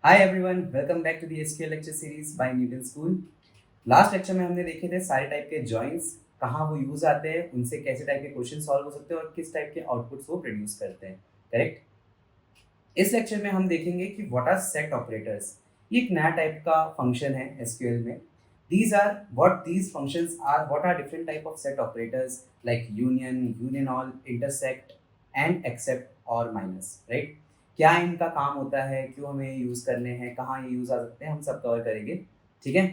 Hi everyone, welcome back to the SQL lecture series by Newton School. Last lecture में हमने देखे थे सारे टाइप के जॉइंट्स, कहाँ वो यूज आते हैं, उनसे कैसे टाइप के क्वेश्चन सॉल्व हो सकते हैं और किस टाइप के आउटपुट्स वो प्रोड्यूस करते हैं। करेक्ट। इस लेक्चर में हम देखेंगे कि व्हाट आर सेट ऑपरेटर्स। ये एक नया टाइप का फंक्शन है एसक्यूएल में। These functions are what are different type of set operators like union, union all, intersect and except और माइनस। राइट। क्या इनका काम होता है, क्यों हमें यूज करने हैं, कहाँ ये यूज आ सकते हैं, हम सब कवर करेंगे। ठीक है।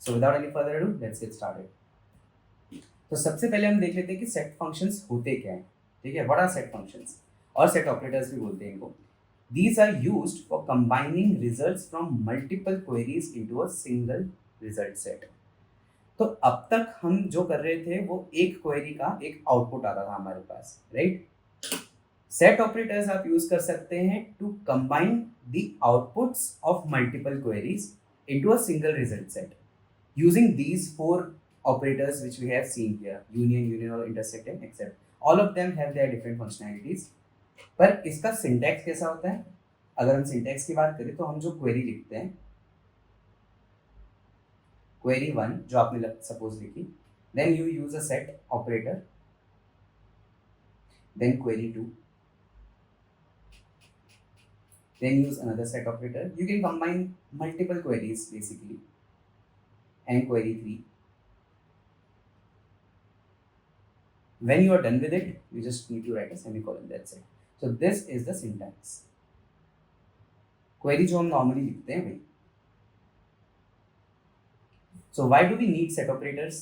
So without any further ado let's get started. तो सबसे पहले हम देख लेते हैं कि सेट फंक्शंस होते क्या हैं। ठीक है, व्हाट आर सेट फंक्शंस और सेट ऑपरेटर्स भी बोलते हैं इनको। These are used for combining results from multiple queries into a single result set. तो अब तक हम जो कर रहे थे वो एक क्वेरी का एक आउटपुट आता था हमारे पास, राइट। सेट ऑपरेटर्स आप यूज कर सकते हैं to combine the outputs of multiple queries into a single result set using these four operators which we have seen here: union, union or intersect and except. All of them have their different functionalities. पर इसका syntax कैसा होता है? अगर हम syntax की बात करें तो हम जो क्वेरी लिखते हैं, क्वेरी वन जो आपने सपोज लिखी, then you use a set operator, then query two, then use another set operator. You can combine multiple queries basically, and query 3. When you are done with it, you just need to write a semicolon, that's it. So this is the syntax. Query जो हम normally लिखते हैं भाई. So why do we need set operators?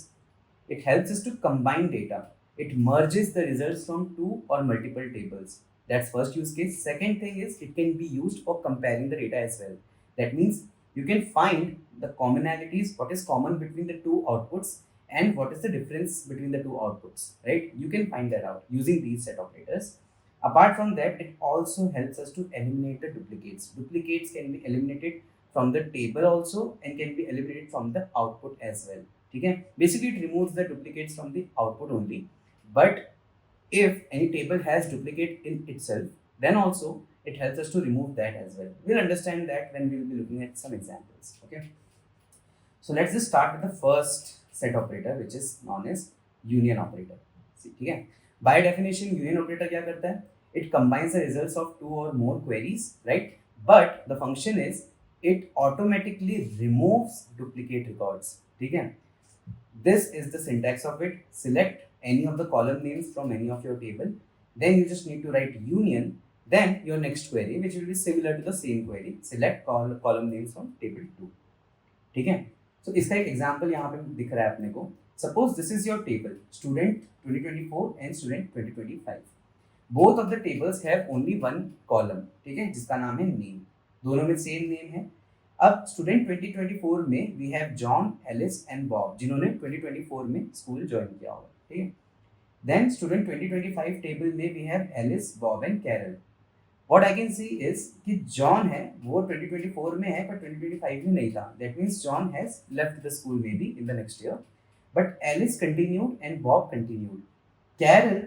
It helps us to combine data. It merges the results from two or multiple tables. That's first use case. Second thing is it can be used for comparing the data as well. That means you can find the commonalities, what is common between the two outputs and what is the difference between the two outputs, right? You can find that out using these set operators. Apart from that, it also helps us to eliminate the duplicates. Duplicates can be eliminated from the table also and can be eliminated from the output as well. Okay? Basically, it removes the duplicates from the output only. But if any table has duplicate in itself, then also it helps us to remove that as well. We'll understand that when we will be looking at some examples. Okay. So let's just start with the first set operator, which is known as union operator. See, ठीक है? By definition, union operator क्या करता है? It combines the results of two or more queries, right? But the function is it automatically removes duplicate records. ठीक है? This is the syntax of it. Select any of the column names from any of your table. Then you just need to write union. Then your next query, which will be similar to the same query. Select column names from table 2. ठीक है? So इसका एक example यहाँ पे दिख रहा है अपने को. Suppose this is your table, student 2024 and student 2025. Both of the tables have only one column, ठीक है, जिसका नाम है name. दोनों में सेम नेम है. अब स्टूडेंट 2024 में we have John, Alice and Bob, जिन्होंने 2024 में स्कूल ज्वाइन किया होगा. ठीक है. देन स्टूडेंट 2025 टेबल में we have Alice, Bob and Carol. What I can see is कि जॉन है वो 2024 में है पर 2025 में नहीं था. That means John has left the school maybe in the next year, but Alice continued and Bob continued. Carol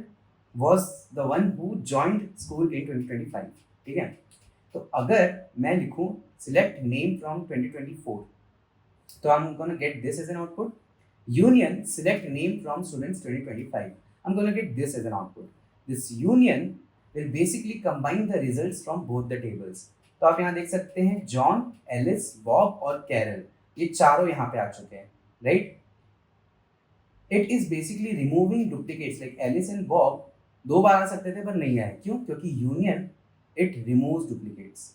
was the one who joined school in 2025. ठीक है. तो अगर मैं लिखूं select name from 2024, तो I'm gonna get this as an output. Union select name from students 2025. I'm gonna get this as an output. This union will basically combine the results from both the tables. तो आप यहाँ देख सकते हैं John, Alice, Bob और Carol, ये चारों यहाँ पे आ चुके हैं, right. It is basically removing duplicates. Like Alice and Bob दो बार आ सकते थे पर नहीं आए. क्यों? क्योंकि union it removes duplicates.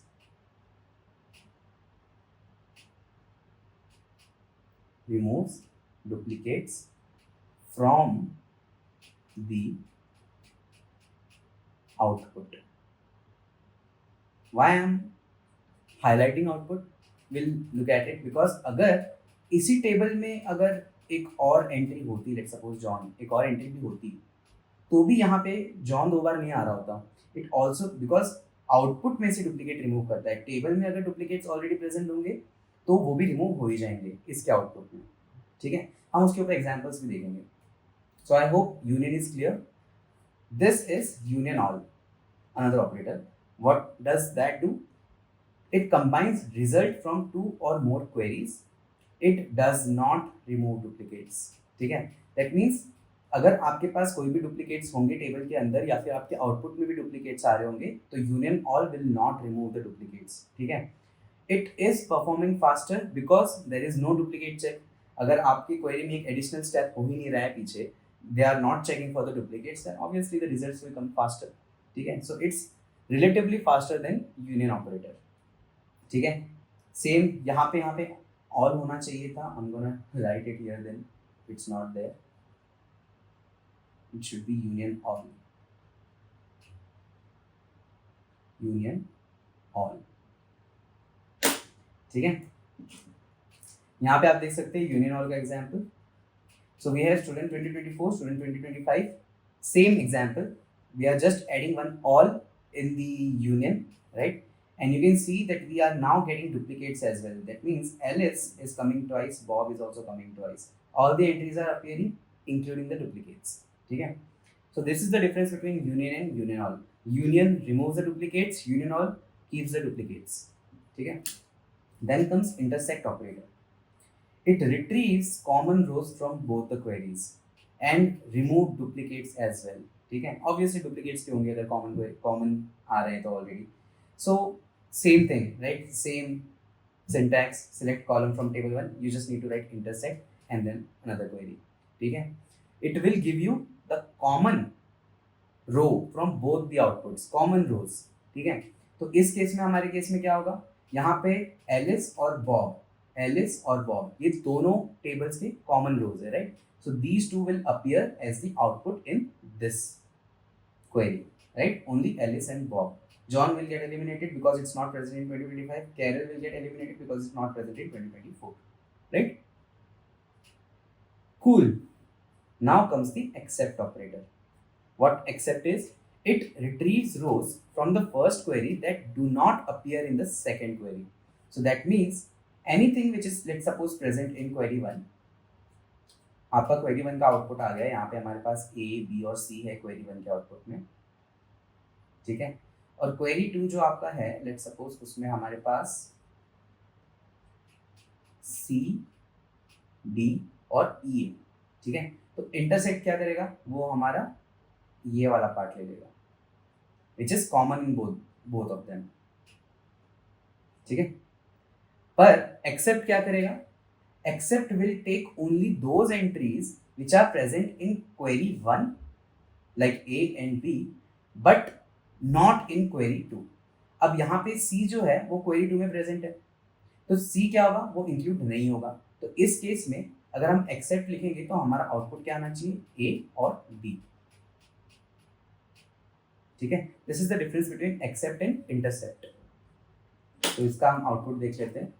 removes duplicates from the output. Why I am highlighting output? We'll look at it because अगर इसी टेबल में अगर एक और एंट्री होती, लेट्स सपोज जॉन, एक और एंट्री भी होती, तो भी यहाँ पे जॉन दो बार नहीं आ रहा होता. इट ऑल्सो बिकॉज आउटपुट में से डुप्लीकेट रिमूव करता है. टेबल में अगर डुप्लीकेट्स ऑलरेडी प्रेजेंट होंगे तो वो भी रिमूव हो ही जाएंगे इसके आउटपुट में. ठीक है. हम उसके ऊपर एग्जांपल्स भी देखेंगे. So I hope union is clear. This is union all, another operator. What does that do? It combines result from two or more queries. It does not remove duplicates. ठीक है, that means अगर आपके पास कोई भी duplicates होंगे table के अंदर या फिर आपके आउटपुट में भी डुप्लीकेट्स आ रहे होंगे तो union all will not remove the duplicates. ठीक है, it is performing faster because there is no duplicate check. अगर आपकी क्वेरी में एक एडिशनल स्टेप हो ही नहीं रहा है पीछे, they are not checking for the duplicates, then obviously the results will come faster. ठीक है, so it's relatively faster than union operator. ठीक है, सेम यहाँ पे ऑल होना चाहिए था. I am gonna write it here, then it's not there. It should be union all. Union all. ठीक है, यहाँ पे आप देख सकते हैं यूनियन ऑल का example. So we have student 2024, student 2025, same example. We are just adding one all in the union, right? And you can see that we are now getting duplicates as well. That means Alice is coming twice, Bob is also coming twice. All the entries are appearing, including the duplicates. ठीक है, so this is the difference between union and union all. Union removes the duplicates, union all keeps the duplicates. ठीक है, then comes intersect operator. It retrieves common rows from both the queries and remove duplicates as well. ठीक है, obviously duplicates क्यों होंगे अगर common आ रहे हैं तो already. So same thing, right? Same syntax. Select column from table 1. You just need to write intersect and then another query. ठीक है, it will give you the common row from both the outputs, common rows. ठीक है, तो इस case में हमारे case में क्या होगा, यहाँ पे एलिस और बॉब ये दोनों टेबल्स के कॉमन रोज है, right? So these two will appear as the output in this query, right? Only Alice and Bob. John will get eliminated because it's not present in 2025. Carol will get eliminated because it's not present in 2024, right? Cool. Now comes the except operator. What except is? It retrieves rows from the first query that do not appear in the second query. So that means anything which is, let's suppose, present in query 1. आपका query 1 का output आ गया, यहाँ पे हमारे पास A, B और C है query 1 के output में. ठीक है, और क्वेरी 2 जो आपका है, लेट्स सपोज उसमें हमारे पास C, D और E है. ठीक है, तो इंटरसेक्ट क्या करेगा, वो हमारा ये वाला पार्ट ले लेगा which is common in both of them. ठीक है, पर एक्सेप्ट क्या करेगा, except will take only those entries which are present in query 1 like A and B but not in query 2. अब यहाँ पे C जो है वो क्वेरी 2 में प्रेजेंट है, तो C क्या होगा, वो इंक्लूड नहीं होगा. तो इस केस में अगर हम एक्सेप्ट लिखेंगे तो हमारा आउटपुट क्या आना चाहिए, A और B. ठीक है, this is the difference between except and intercept. तो इसका हम आउटपुट देख लेते हैं.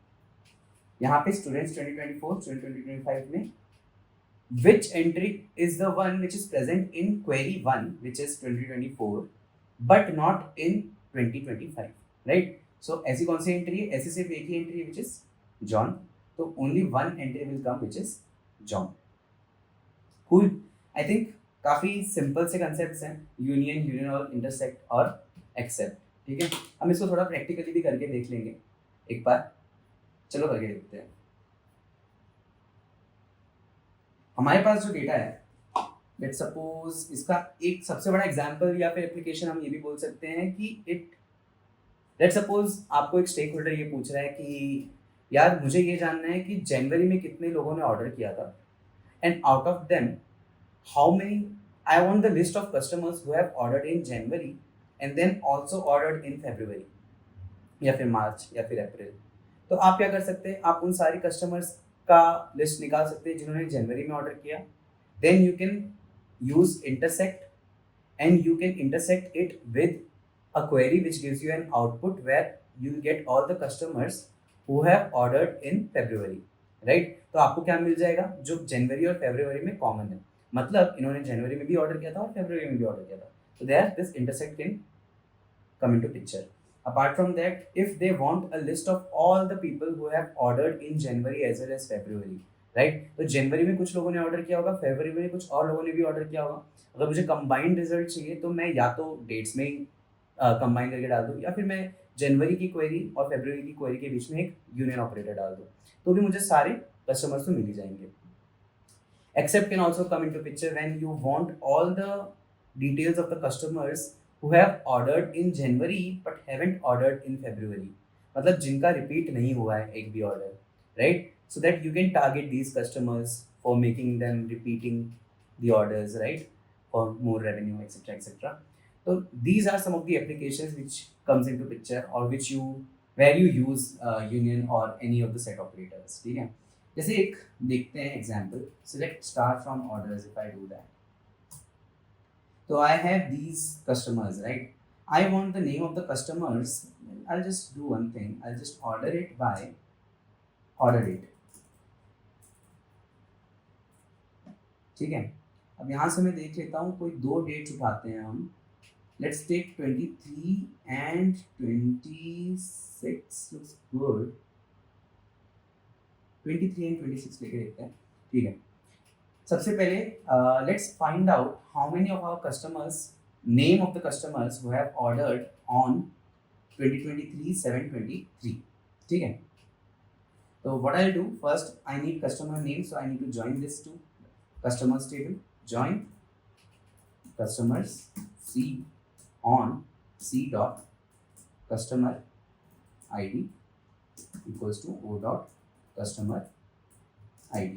यहाँ पे स्टूडेंट्स 2024, स्टूडेंट 2025 में which entry is the one which is present in query 1 which is 2024 but not in 2025, right? So ऐसी कौन सी एंट्री है, ऐसी सिर्फ एक ही एंट्री है which is John. तो only one entry will come which is John. Cool. I think काफी simple से कंसेप्ट्स हैं, यूनियन, यूनियन और इंटरसेक्ट और एक्सेप्ट. ठीक है, हम इसको थोड़ा प्रैक्टिकली भी करके देख लेंगे एक बार. चलो करके देखते हैं. हमारे पास जो डेटा है, लेट्स सपोज इसका एक सबसे बड़ा एग्जांपल या फिर एप्लीकेशन हम ये भी बोल सकते हैं कि लेट्स सपोज आपको एक स्टेक होल्डर ये पूछ रहा है कि यार मुझे ये जानना है कि जनवरी में कितने लोगों ने ऑर्डर किया था and out of them how many, I want the list of customers who have ordered in January and then also ordered in February या फिर मार्च या फिर अप्रैल. तो आप क्या कर सकते हैं, आप उन सारी कस्टमर्स का लिस्ट निकाल सकते हैं जिन्होंने जनवरी में ऑर्डर किया. Then you can use intersect and you can intersect it with a query which gives you an output where you will get all the customers who have ordered in February, right? तो आपको क्या मिल जाएगा, जो जनवरी और फरवरी में common है, मतलब इन्होंने जनवरी में भी ऑर्डर किया था और फरवरी में भी ऑर्डर किया था. So there this intersect can come into picture. Apart from that, if they want a list of all the people who have ordered in January as well as February, right? तो जनवरी में कुछ लोगों ने order किया होगा, फरवरी में कुछ और लोगों ने भी ऑर्डर किया होगा. अगर मुझे कंबाइंड रिजल्ट चाहिए तो मैं या तो डेट्स में ही कंबाइन करके डाल दूँ, या फिर मैं जनवरी की क्वेरी और फरवरी की क्वेरी के बीच में एक यूनियन ऑपरेटर डाल दूँ, तो भी मुझे सारे कस्टमर्स तो मिल ही जाएंगे. Except can also come into picture when you want all the details of the customers who have ordered in January but haven't ordered in February. मतलब जिनका repeat नहीं हुआ है एक भी order, right? So that you can target these customers for making them repeating the orders, right? For more revenue, etc., etc. So these are some of the applications which comes into picture, or which you where you use union or any of the set operators. ठीक है. जैसे एक देखते हैं example. Select star from orders. If I do that, तो I have these customers, right. I want the name of the customers. I just do one thing, I just order it by order date. ठीक है. अब यहाँ से मैं देख लेता हूँ, कोई दो डेट्स उठाते हैं हम. Let's take 23 and 26 looks good. 23 and 26 लेके देखते हैं. ठीक है. सबसे पहले let's find out how many of our customers, name of the customers who have ordered on 2023/7/23. ठीक है. तो what I do first, I need customer name, so I need to join this to customers table. Join customers C on C dot customer id equals to O dot customer id,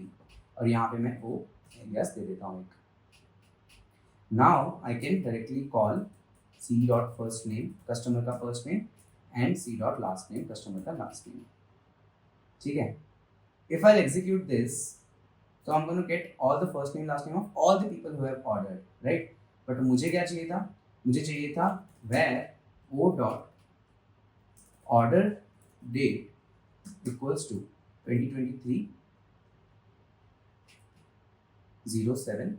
और यहाँ पे मैं ओ alias दे देता हूँ एक. Now I can directly call C dot first name, customer का first name, and C dot last name, customer का last name. ठीक है. If I execute this, so I'm going to get all the first name last name of all the people who have ordered, right? But मुझे क्या चाहिए था, मुझे चाहिए था where o dot order date equals to 2023 07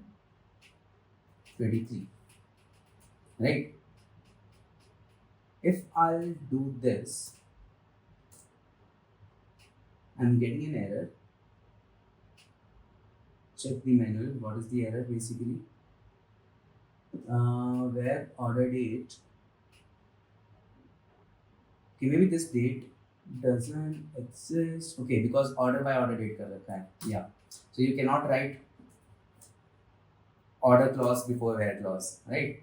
23, right? If I'll do this, I'm getting an error. Check the manual. What is the error basically? Where order date. Okay, maybe this date doesn't exist. Okay, because order by order date कर रखा है. Yeah. So you cannot write order clause before where clause, right?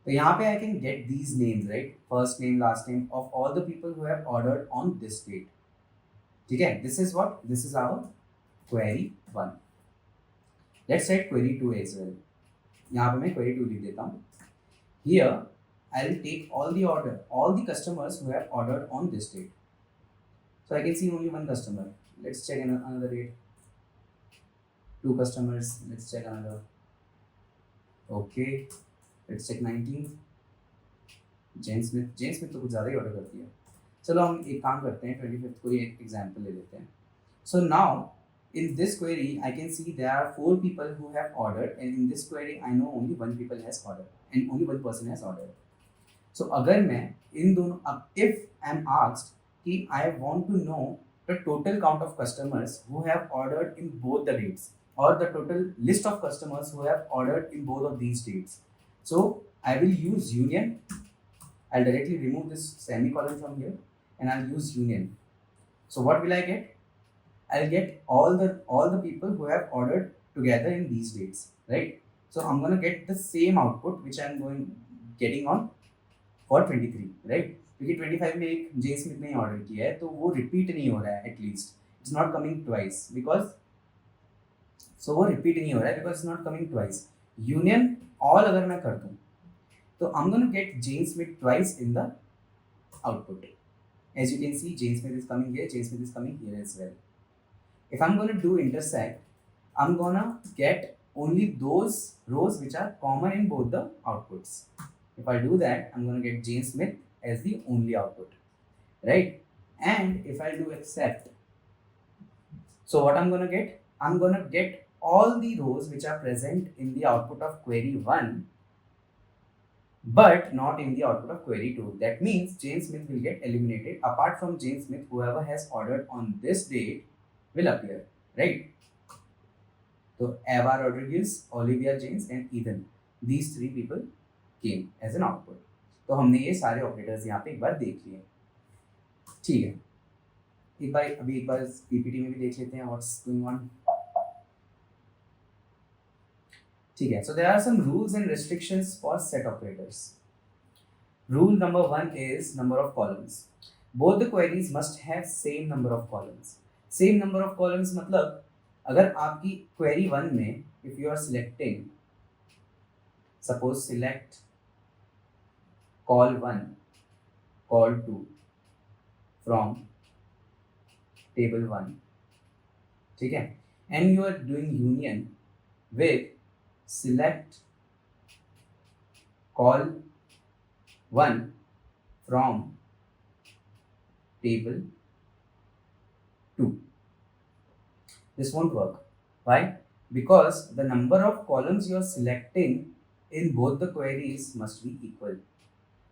तो यहाँ पे I can get these names, right? First name, last name of all the people who have ordered on this date. ठीक है. This is what? This is our query 1. Let's write query 2 as well. यहाँ पे मैं query 2 लिख देता हूँ. Here I'll take all the customers who have ordered on this date. So I can see only one customer. Let's check another date. 2 customers. Let's check another. Okay. Let's check 19th. Jane Smith तो कुछ ज़्यादा ही order करती है. चलो हम एक काम करते हैं, 25th को एक एग्जाम्पल ले लेते हैं. So now in this query I can see there are 4 people who have ordered, and in this query I know only one people has ordered and only one person has ordered. So अगर मैं इन दोनों, अब if I'm asked कि I want to know the total count of customers who have ordered in both the dates, or the total list of customers who have ordered in both of these dates, so I will use union. I'll directly remove this semicolon from here and I'll use union. So what will I get? I'll get all the people who have ordered together in these dates, right? So I'm going to get the same output which I'm getting on for 23, right? क्योंकि 25 में एक जे Smith ने order किया है, तो वो repeat नहीं हो रहा है, at least it's not coming twice, because वो रिपीट नहीं हो रहा है because it's not coming twice. Union all अगर मैं कर दूँ, तो I'm going to get Jane Smith twice in the output. As you can see, Jane Smith is coming here, Jane Smith is coming here as well. If I'm going to do intersect, I'm going to get only those rows which are common in both the outputs. If I do that, I'm going to get Jane Smith as the only output, right? And if I do accept, so what I'm going to get? I'm going to get all the rows which are present in the output of query 1, but not in the output of query 2. That means Jane Smith will get eliminated. Apart from Jane Smith, whoever has ordered on this date will appear, right? So Eva Rodriguez, Olivia James, and Ethan, these 3 people came as an output. तो हमने ये सारे operators यहाँ पे एक बार देख लिए, ठीक है। एक बार पीपीटी में भी देख लेते हैं व्हाट्स गोइंग ऑन, ठीक है। So there are some rules and restrictions for set operators. Rule number 1 is number of columns. Both the queries must have same number of columns. Same number of columns मतलब अगर आपकी query 1 में if you are selecting, suppose select col 1, col 2 from table 1, ठीक है, and you are doing union with select call 1 from table 2. This won't work. Why? Because the number of columns you are selecting in both the queries must be equal.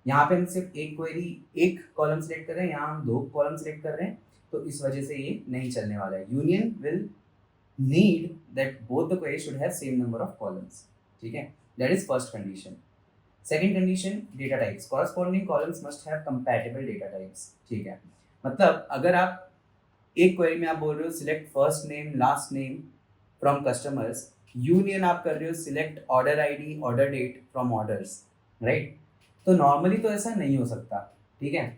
यहाँ पे हम सिर्फ एक column select कर रहे हैं, यहाँ हम 2 कॉलम सेलेक्ट कर रहे हैं, तो इस वजह से ये नहीं चलने वाला है। Union will need that both the queries should have same number of columns, ठीक है, that is first condition. Second condition, data types. Corresponding columns must have compatible data types, ठीक है। मतलब अगर आप एक क्वेरी में आप बोल रहे हो select first name last name from customers, union आप कर रहे हो select order ID order date from orders, right, तो नॉर्मली तो ऐसा नहीं हो सकता, ठीक है।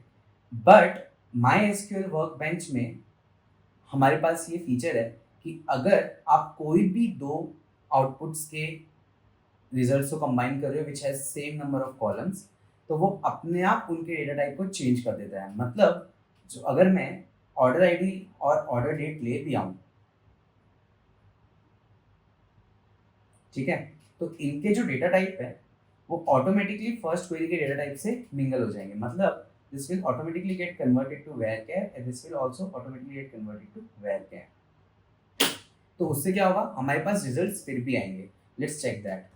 बट माई एसक्यूएल वर्कबेंच में हमारे पास ये फीचर है कि अगर आप कोई भी 2 आउटपुट्स के रिजल्ट्स को कंबाइन कर रहे हो which has same number of columns, तो वो अपने आप उनके डेटा टाइप को चेंज कर देता है। मतलब जो अगर मैं ऑर्डर आईडी और ऑर्डर डेट ले भी आऊं, ठीक है, तो इनके जो डेटा टाइप है वो ऑटोमेटिकली फर्स्ट क्वेरी के डेटा टाइप से मिंगल हो जाएंगे। मतलब this will automatically get converted to varchar and this will also automatically get converted to varchar। तो उससे क्या होगा, हमारे पास रिजल्ट्स फिर भी आएंगे। Let's check that.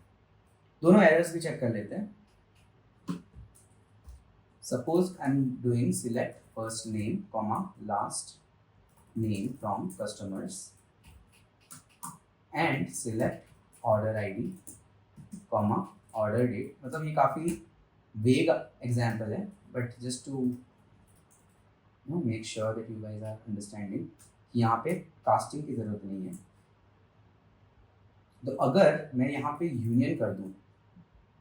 दोनों एरर्स भी चेक कर लेते हैं। Suppose I am doing select first name comma last name from customers and select order ID comma order date. मतलब ये काफ़ी वेग एग्जाम्पल है, but just to make sure that you guys are understanding कि यहाँ पे casting की ज़रूरत नहीं है। तो अगर मैं यहाँ पे यूनियन कर दूँ,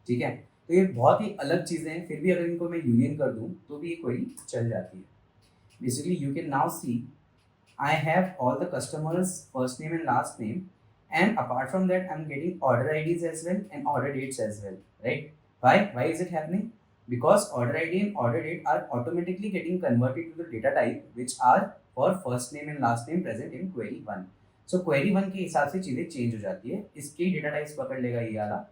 ठीक है, तो ये बहुत ही अलग चीज़ें हैं, फिर भी अगर इनको मैं यूनियन कर दूँ तो भी ये क्वेरी चल जाती है। Basically you can now see I have all the customers first name and last name, and apart from that I'm getting order IDs as well and order dates as well, right? Why is it happening? Because order ID and order date are automatically getting converted to the data type which are for first name and last name present in query 1. So query 1 के हिसाब से चीज़ें change हो जाती है, इसके data types पकड़ लेगा ये वाला,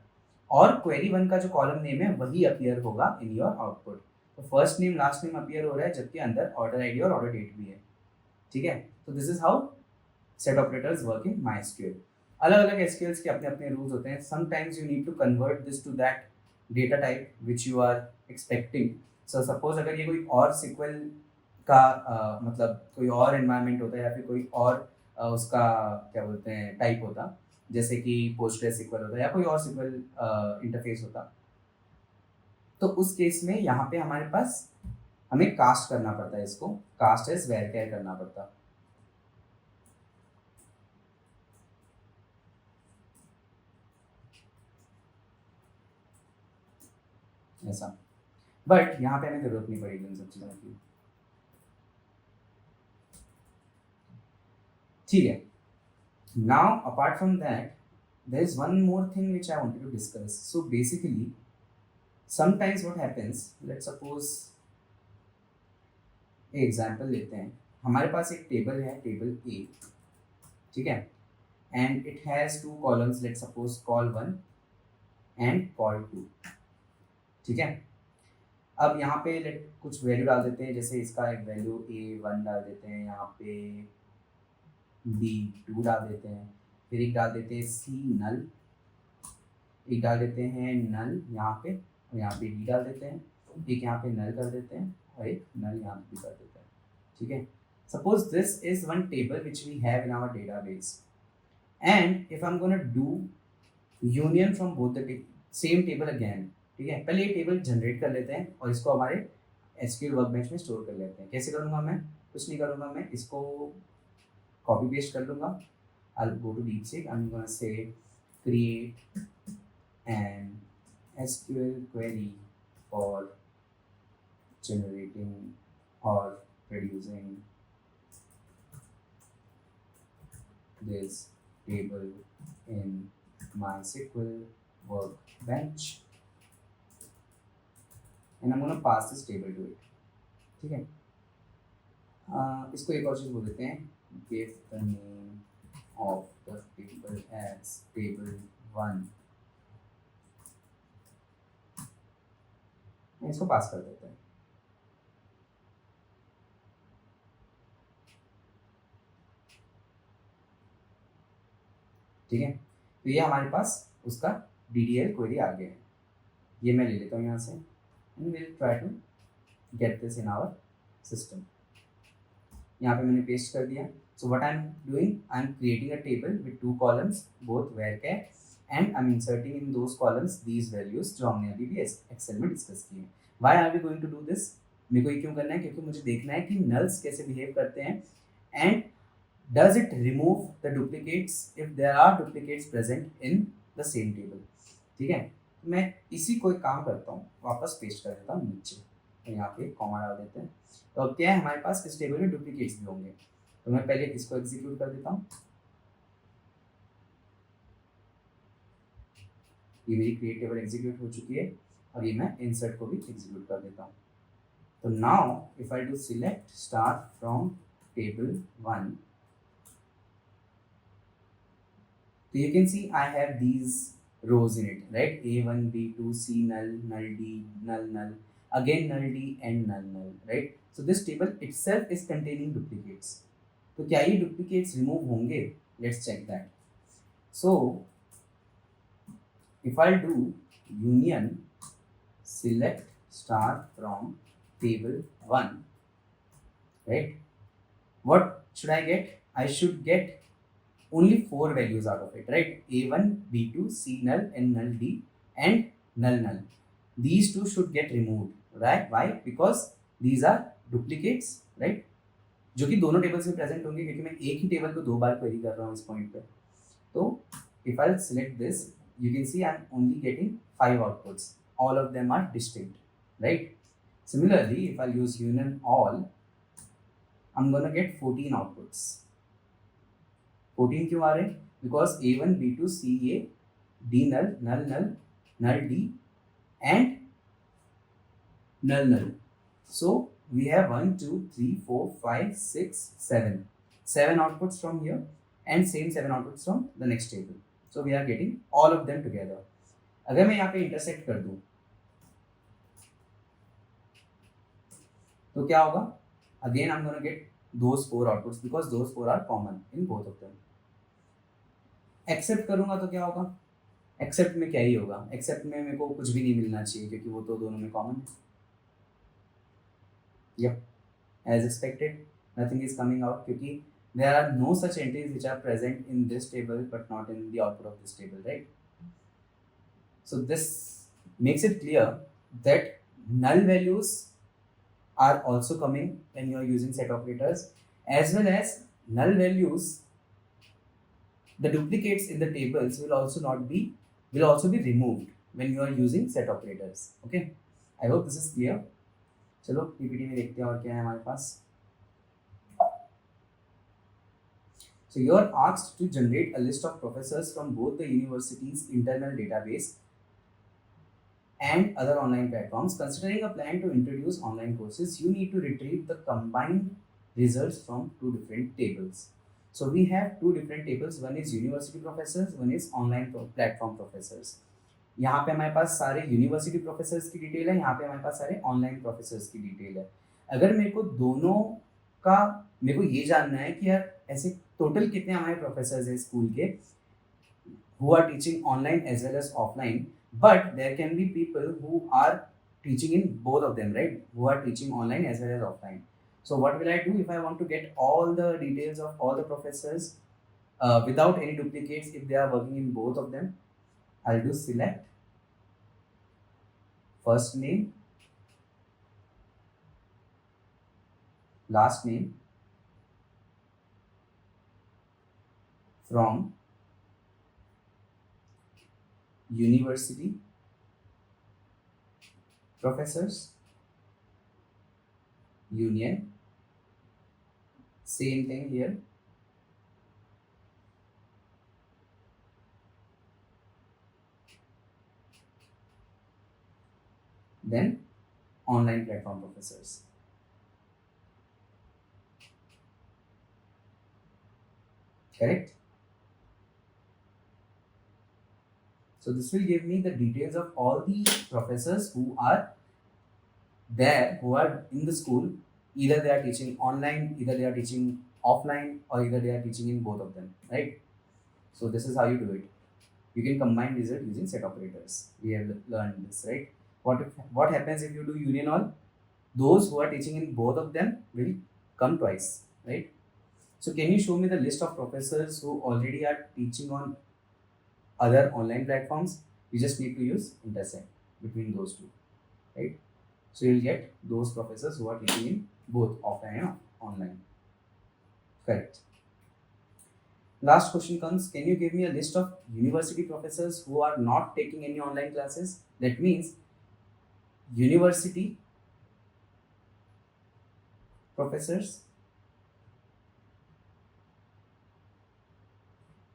और query 1 का जो कॉलम नेम है वही अपीयर होगा इन योर आउटपुट। तो first name last name appear हो रहा है जबकि अंदर ऑर्डर आईडी और ऑर्डर डेट भी है, ठीक है। तो this is how set operators work in MySQL। अलग अलग एसक्यूएल्स के अपने अपने रूल्स होते हैं। Sometimes you need to convert this to that data type which you are expecting. So suppose अगर ये कोई और सिक्वल का मतलब कोई और एनवायरनमेंट होता है या फिर कोई और उसका क्या बोलते हैं टाइप होता, जैसे कि पोस्टग्रेस सिक्वल होता है या कोई और सिक्वल इंटरफेस होता, तो उस केस में यहाँ पे हमारे पास हमें कास्ट करना पड़ता है, इसको कास्ट एज varchar करना पड़ता। ऐसा, बट यहाँ पे हमें जरूरत नहीं पड़ेगी उन सब चीज़ों की, ठीक है। Now apart from that there is one more thing which I wanted to discuss. So basically sometimes what happens, let's suppose एक एग्जांपल लेते हैं। हमारे पास एक टेबल है, टेबल ए, ठीक है, and it has 2 columns, let's suppose call 1 and call 2, ठीक है। अब यहाँ पे कुछ वैल्यू डाल देते हैं, जैसे इसका एक वैल्यू A1 डाल देते हैं, यहाँ पे B2 डाल देते हैं, फिर एक डाल देते हैं C नल, एक डाल देते हैं नल यहाँ पे, और यहाँ पे D डाल देते हैं, एक यहाँ पे नल कर देते हैं और एक नल यहाँ पे भी कर देते हैं, ठीक है। Suppose this is one table which we have in our database, and if I am gonna do union from both the same table again, ठीक है, पहले ये टेबल जनरेट कर लेते हैं और इसको हमारे एसक्यूएल वर्कबेंच में स्टोर कर लेते हैं। कैसे करूँगा मैं? कुछ नहीं करूँगा, मैं इसको कॉपी पेस्ट कर लूँगा। I'll go to DeepSeek. I'm gonna say create an SQL query for generating or producing this table in MySQL workbench, and I'm gonna pass this table to it. ठीक है, इसको एक और चीज़ बोल देते हैं, give the name of the table as table1, इसको पास कर देते हैं। ठीक है, तो ये हमारे पास उसका DDL क्वेरी आ गया है। ये मैं ले लेता हूँ यहाँ से, and will try to get this in our system. यहाँ पे मैंने पेस्ट कर दिया। So what I am doing, I am creating a table with 2 columns, both varchar, and I am inserting in those columns these values जो हमने अभी भी Excel में डिस्कस किए हैं। Why are we going to do this? मेरे को ये क्यों करना है? क्योंकि मुझे देखना है कि नल्स कैसे बिहेव करते हैं, and does it remove the duplicates if there are duplicates present in the same table। ठीक है, मैं इसी को एक काम करता हूँ, वापस पेस्ट कर देता हूँ नीचे, तो यहाँ पे कॉमा डाल देते हैं। तो अब क्या है, हमारे पास इस टेबल में डुप्लीकेट्स भी होंगे, तो मैं पहले इसको एग्जीक्यूट कर देता हूँ। ये मेरी क्रिएट टेबल एग्जीक्यूट हो चुकी है, और ये मैं इंसर्ट को भी एग्जीक्यूट कर देता हूँ। तो now if I do select start from table 1, so you can see I have these rows in it, right? A1, B2, C null, null D, null, again null D, and null, right? So this table itself is containing duplicates. तो क्या ये duplicates remove होंगे? Let's check that. So if I do union select star from table 1, right? What should I get? I should get only 4 values out of it, right? A1, B2, C null, and null D, and null. These two should get removed, right? Why? Because these are duplicates, right? जो कि दोनों tables में present होंगे, क्योंकि मैं एक ही table को 2 बार query कर रहा हूँ इस पॉइंट पे। तो if I'll select this, you can see I'm only getting 5 outputs. All of them are distinct, right? Similarly, if I'll use union all, I'm gonna get 14 outputs. 14 क्यों आ रहे हैं? Because A1, B2, C, A, D null, null D, and null. So we have 1, 2, 3, 4, 5, 6, 7. 7 outputs from here, and same 7 outputs from the next table. So we are getting all of them together. अगर मैं यहाँ पे intersect कर दूँ तो क्या होगा? Again I'm gonna get those 4 outputs because those 4 are common in both of them. Accept करूंगा तो क्या होगा? एक्सेप्ट में क्या ही होगा? एक्सेप्ट में मेरे को कुछ भी नहीं मिलना चाहिए, क्योंकि वो तो दोनों में कॉमन है। Yup, as expected nothing is coming out, क्योंकि there are no such entries which are present in this table but not in the output of this table, right? So this makes it clear that null values are also coming when you are using set operators, as well as null values, the duplicates in the tables will also be removed when you are using set operators. Okay, I hope this is clear. चलो PPT में देखते हैं और क्या है हमारे पास। So you are asked to generate a list of professors from both the university's internal database and other online platforms. Considering a plan to introduce online courses, you need to retrieve the combined results from 2 different tables. So we have 2 different tables. One is university professors, one is online platform professors. यहाँ पे हमारे पास सारे university professors की detail है, यहाँ पे हमारे पास सारे ऑनलाइन प्रोफेसर्स की डिटेल है। अगर मेरे को दोनों का मेरे को ये जानना है कि यार ऐसे टोटल कितने हमारे प्रोफेसर्स हैं स्कूल के who are teaching online as well as offline, but there can be people who are teaching in both of them, right? Who are teaching online as well as offline. So what will I do if I want to get all the details of all the professors without any duplicates if they are working in both of them? I'll do select first name, last name, from, university, professors, union, same thing here, then online platform professors. Correct? So this will give me the details of all the professors who are there, who are in the school. Either they are teaching online, either they are teaching offline, or either they are teaching in both of them, right? So this is how you do it. You can combine result using set operators. We have learned this, right? What happens if you do union all? Those who are teaching in both of them will come twice, right? So can you show me the list of professors who already are teaching on other online platforms? You just need to use intersect between those two, right? So you'll get those professors who are teaching in both offline and online. Correct. Last question comes, can you give me a list of university professors who are not taking any online classes? That means university professors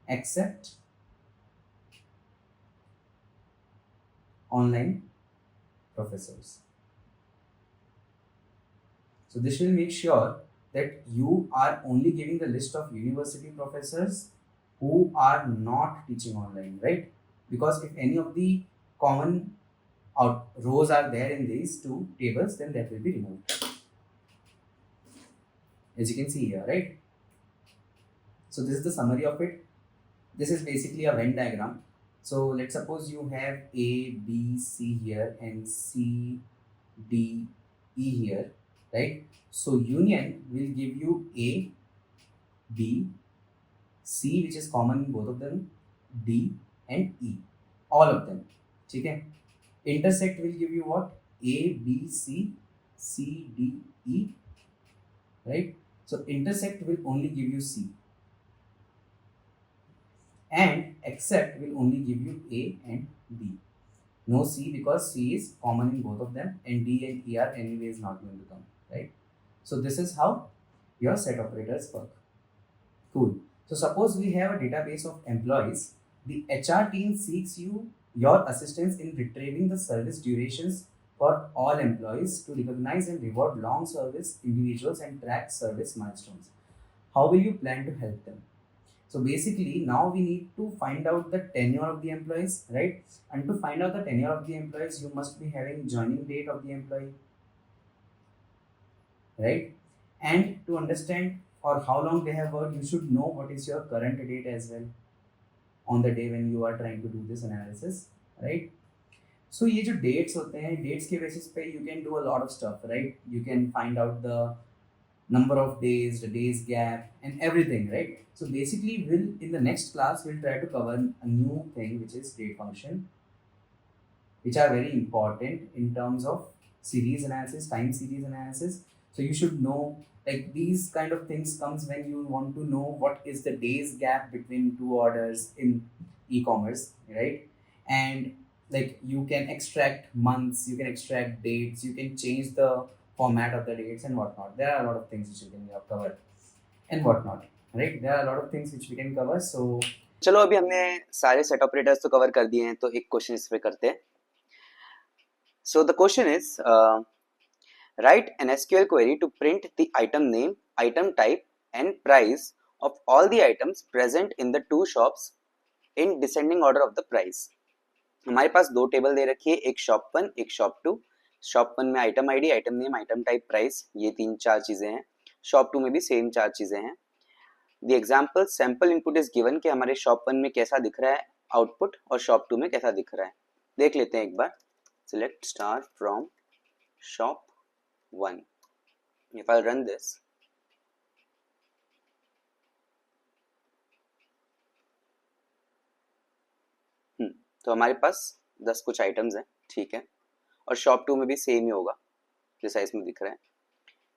accept online professors. So this will make sure that you are only giving the list of university professors who are not teaching online, right? Because if any of the common rows are there in these two tables, then that will be removed. As you can see here, right? So this is the summary of it. This is basically a Venn diagram. So let's suppose you have A, B, C here and C, D, E here, right? So union will give you A, B, C, which is common in both of them, D and E, all of them. Okay? Intersect will give you what? A, B, C, C, D, E, right? So intersect will only give you C, and accept will only give you A and D. No C, because C is common in both of them, and D and E are anyways not going to come, right? So this is how your set operators work. Cool. So suppose we have a database of employees. The HR team seeks your assistance in retrieving the service durations for all employees to recognize and reward long service individuals and track service milestones. How will you plan to help them? So basically, now we need to find out the tenure of the employees, right? And to find out the tenure of the employees, you must be having joining date of the employee, right? And to understand for how long they have worked, you should know what is your current date as well on the day when you are trying to do this analysis, right? So ये जो dates होते हैं, dates के basis पे you can do a lot of stuff, right? You can find out the number of days, the days gap, and everything, right? So basically, in the next class we'll try to cover a new thing, which is date function, which are very important in terms of series analysis, time series analysis. So you should know, like, these kind of things comes when you want to know what is the days gap between two orders in e-commerce, right? And like you can extract months, you can extract dates, you can change the format of the dates and whatnot. There are a lot of things which you can cover and whatnot, right? There are a lot of things which we can cover. So चलो अभी हमने सारे set operators तो cover कर दिए हैं, तो एक क्वेश्चन इस पे करते हैं. So the question is, write an SQL query to print the item name, item type and price of all the items present in the two shops in descending order of the price. हमारे पास दो table दे रखी है, एक shop 1 एक shop 2. Shop 1 में item ID, item name, item type, price, ये तीन चार चीजें हैं. शॉप 2 में भी सेम चार चीजें हैं. The example sample input is given कि हमारे शॉप 1 में कैसा दिख रहा है आउटपुट और शॉप 2 में कैसा दिख रहा है. देख लेते हैं एक बार. Select star from shop 1. If I run this, तो हमारे पास 10 कुछ आइटम्स हैं, ठीक है. और शॉप 2 में भी सेम ही होगा जैसा इसमें दिख रहा है।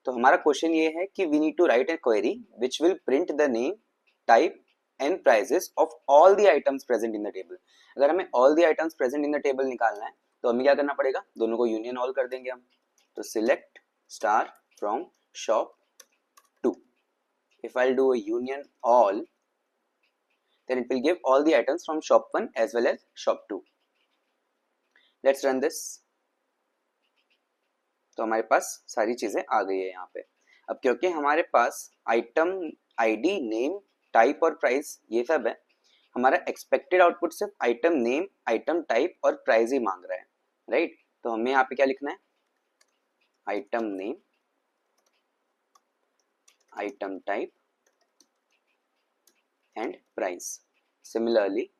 तो हमारा क्वेश्चन ये है कि we need to write a query which will print the name, type and prices of all the items present in the table. अगर हमें all the items present in the table निकालना है तो हमें क्या करना पड़ेगा, दोनों को यूनियन ऑल कर देंगे हम। तो select star from shop 2। If I do a union all, then it will give all the items from shop 1 as well as shop 2. Let's run this. तो हमारे पास सारी चीजें आ गई है यहाँ पे। अब क्योंकि हमारे पास आइटम आईडी, नेम, टाइप और प्राइस ये सब है, हमारा एक्सपेक्टेड आउटपुट सिर्फ आइटम नेम, आइटम टाइप और प्राइस ही मांग रहा है, राइट। तो हमें यहाँ पे क्या लिखना है, item name, item type and price. Similarly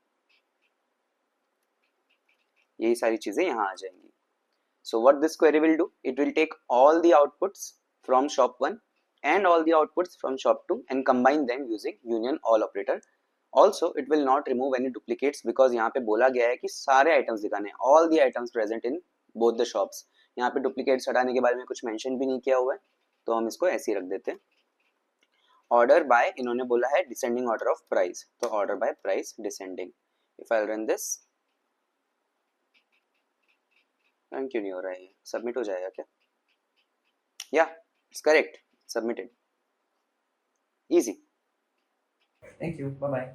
यही सारी चीजें यहाँ आ जाएंगी। So what this query will do, it will take all the outputs from shop 1 and all the outputs from shop 2 and combine them using union all operator. Also it will not remove any duplicates because यहाँ पे बोला गया है कि सारे items दिखाने हैं, all the items present in both the shops। यहाँ पे duplicates हटाने के बारे में कुछ mention भी नहीं किया हुआ है, तो हम इसको ऐसे ही रख देते हैं। Order by, इन्होंने बोला है descending order of price, तो order by price descending। If I run this, run क्यों नहीं हो रहा है, सबमिट हो जाएगा क्या? या it's correct, submitted, easy. Thank you. Bye bye.